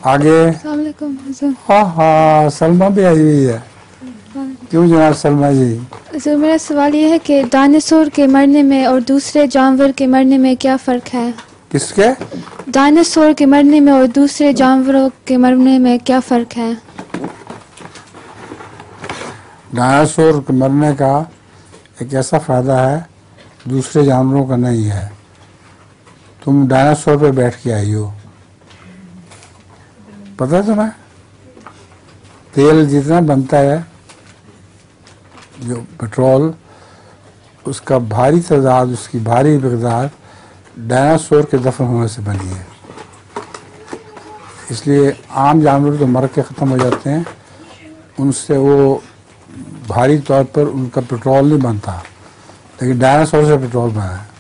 आगे। हाँ हाँ, सलमा भी आई हुई है। क्यों जनाब सलमा जी? सर मेरा सवाल ये है कि डायनासोर के मरने में और दूसरे जानवर के मरने में क्या फ़र्क है? किसके? डायनासोर के मरने में और दूसरे जानवरों के मरने में क्या फ़र्क है? डायनासोर के मरने का एक ऐसा फ़ायदा है दूसरे जानवरों का नहीं है। तुम डायनासोर पे बैठ के आई हो, पता है तुम्हें? तेल जितना बनता है, जो पेट्रोल, उसका भारी तादाद, उसकी भारी मकदार डायनासोर के दफन होने से बनी है। इसलिए आम जानवर तो मर के ख़त्म हो जाते हैं, उनसे वो भारी तौर पर उनका पेट्रोल नहीं बनता, लेकिन डायनासोर से पेट्रोल बना है।